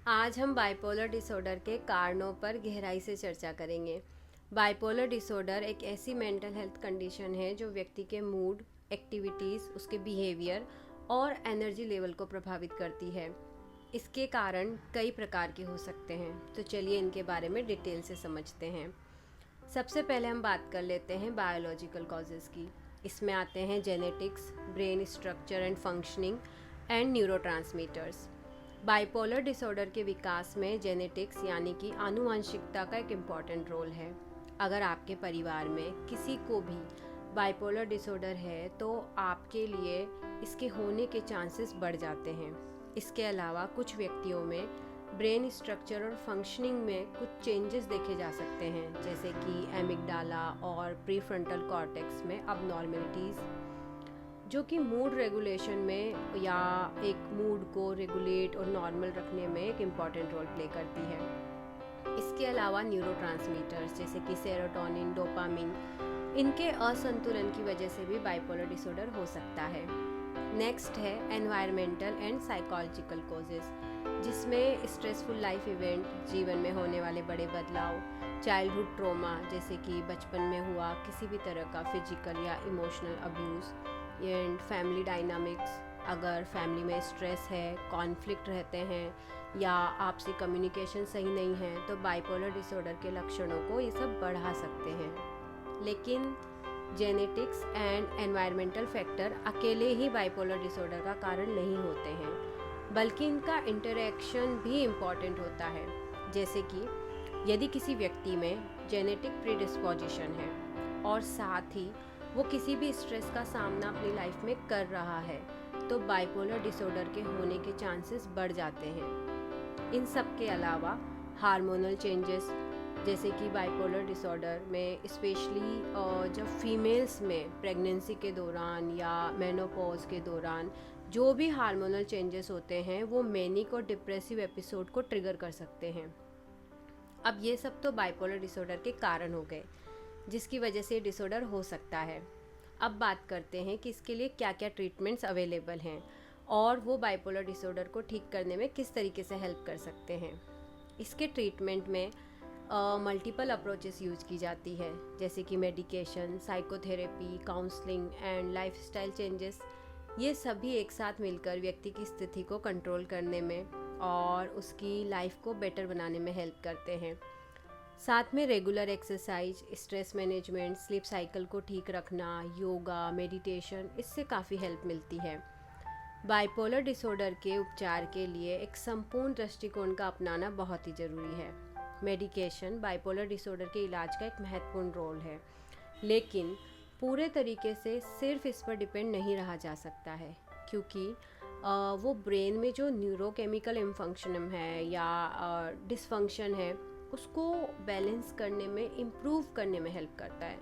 आज हम bipolar disorder के कारणों पर गहराई से चर्चा करेंगे। बाइपोलर डिसऑर्डर एक ऐसी मेंटल हेल्थ कंडीशन है जो व्यक्ति के मूड, एक्टिविटीज़, उसके बिहेवियर और एनर्जी लेवल को प्रभावित करती है। इसके कारण कई प्रकार के हो सकते हैं, तो चलिए इनके बारे में डिटेल से समझते हैं। सबसे पहले हम बात कर लेते हैं बायोलॉजिकल कॉजेज़ की। इसमें आते हैं genetics, brain structure and functioning and neurotransmitters. Bipolar disorder के विकास में जेनेटिक्स यानी कि आनुवंशिकता का एक इम्पॉर्टेंट रोल है। अगर आपके परिवार में किसी को भी बाइपोलर डिसऑर्डर है तो आपके लिए इसके होने के चांसेस बढ़ जाते हैं। इसके अलावा कुछ व्यक्तियों में ब्रेन स्ट्रक्चर और फंक्शनिंग में कुछ चेंजेस देखे जा सकते हैं, जैसे कि एमिगडाला और प्रीफ्रंटल कॉर्टेक्स में अबनॉर्मेलिटीज़, जो कि मूड रेगुलेशन में या एक मूड को रेगुलेट और नॉर्मल रखने में एक इम्पॉर्टेंट रोल प्ले करती है। इसके अलावा न्यूरोट्रांसमीटर्स जैसे कि सेरोटोनिन, डोपामिन, इनके असंतुलन की वजह से भी बाइपोलर डिसऑर्डर हो सकता है। नेक्स्ट है एनवायरमेंटल एंड साइकोलॉजिकल कॉजेज़, जिसमें स्ट्रेसफुल लाइफ इवेंट, जीवन में होने वाले बड़े बदलाव, चाइल्डहुड ट्रॉमा जैसे कि बचपन में हुआ किसी भी तरह का फिजिकल या emotional abuse, and family dynamics, अगर फैमिली में स्ट्रेस है, कॉन्फ्लिक्ट रहते हैं या आपसी कम्युनिकेशन सही नहीं है तो बाइपोलर डिसऑर्डर के लक्षणों को ये सब बढ़ा सकते हैं। लेकिन जेनेटिक्स एंड एनवायरमेंटल फैक्टर अकेले ही बाइपोलर डिसऑर्डर का कारण नहीं होते हैं, बल्कि इनका इंटरेक्शन भी इम्पॉर्टेंट होता है। जैसे कि यदि किसी व्यक्ति में जेनेटिक प्रीडिस्पोजिशन है और साथ ही वो किसी भी स्ट्रेस का सामना अपनी लाइफ में कर रहा है तो बाइपोलर डिसऑर्डर के होने के चांसेस बढ़ जाते हैं। इन सब के अलावा हार्मोनल चेंजेस, जैसे कि बाइपोलर डिसऑर्डर में स्पेशली जब फीमेल्स में प्रेगनेंसी के दौरान या मेनोपॉज के दौरान जो भी हार्मोनल चेंजेस होते हैं वो मैनिक और डिप्रेसिव एपिसोड को ट्रिगर कर सकते हैं। अब ये सब तो बाइपोलर डिसऑर्डर के कारण हो गए जिसकी वजह से डिसऑर्डर हो सकता है। अब बात करते हैं कि इसके लिए क्या क्या ट्रीटमेंट्स अवेलेबल हैं और वो बाइपोलर डिसऑर्डर को ठीक करने में किस तरीके से हेल्प कर सकते हैं। इसके ट्रीटमेंट में मल्टीपल अप्रोचेस यूज की जाती है, जैसे कि medication, psychotherapy, counselling and lifestyle changes. ये सभी एक साथ मिलकर व्यक्ति की स्थिति को कंट्रोल करने में और उसकी लाइफ को बेटर बनाने में हेल्प करते हैं। साथ में regular exercise, stress management, sleep cycle को ठीक रखना, योगा, मेडिटेशन, इससे काफ़ी हेल्प मिलती है। बाइपोलर डिसऑर्डर के उपचार के लिए एक संपूर्ण दृष्टिकोण का अपनाना बहुत ही ज़रूरी है। मेडिकेशन बाइपोलर डिसऑर्डर के इलाज का एक महत्वपूर्ण रोल है, लेकिन पूरे तरीके से सिर्फ इस पर डिपेंड नहीं रहा जा सकता है, क्योंकि वो ब्रेन में जो न्यूरोकेमिकल इम्फंक्शन है या डिसफंक्शन है उसको बैलेंस करने में, इम्प्रूव करने में हेल्प करता है।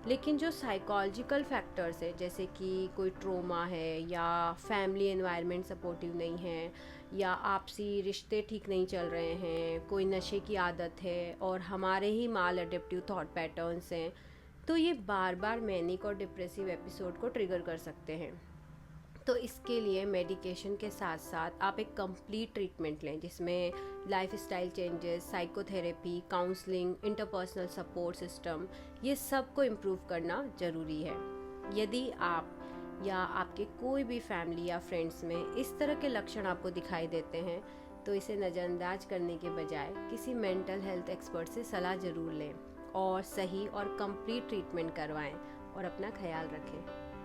लेकिन जो साइकोलॉजिकल फैक्टर्स है, जैसे कि कोई ट्रोमा है या फैमिली एनवायरनमेंट सपोर्टिव नहीं है या आपसी रिश्ते ठीक नहीं चल रहे हैं, कोई नशे की आदत है और हमारे ही माल अडेप्टिव थॉट पैटर्न्स हैं, तो ये बार बार मैनिक और डिप्रेसिव एपिसोड को ट्रिगर कर सकते हैं। तो इसके लिए मेडिकेशन के साथ साथ आप एक कंप्लीट ट्रीटमेंट लें, जिसमें lifestyle changes, psychotherapy, counselling, interpersonal support system, ये सब को इम्प्रूव करना ज़रूरी है। यदि आप या आपके कोई भी फैमिली या फ्रेंड्स में इस तरह के लक्षण आपको दिखाई देते हैं तो इसे नज़रअंदाज करने के बजाय किसी मेंटल हेल्थ एक्सपर्ट से सलाह ज़रूर लें और सही और कंप्लीट ट्रीटमेंट करवाएं और अपना ख्याल रखें।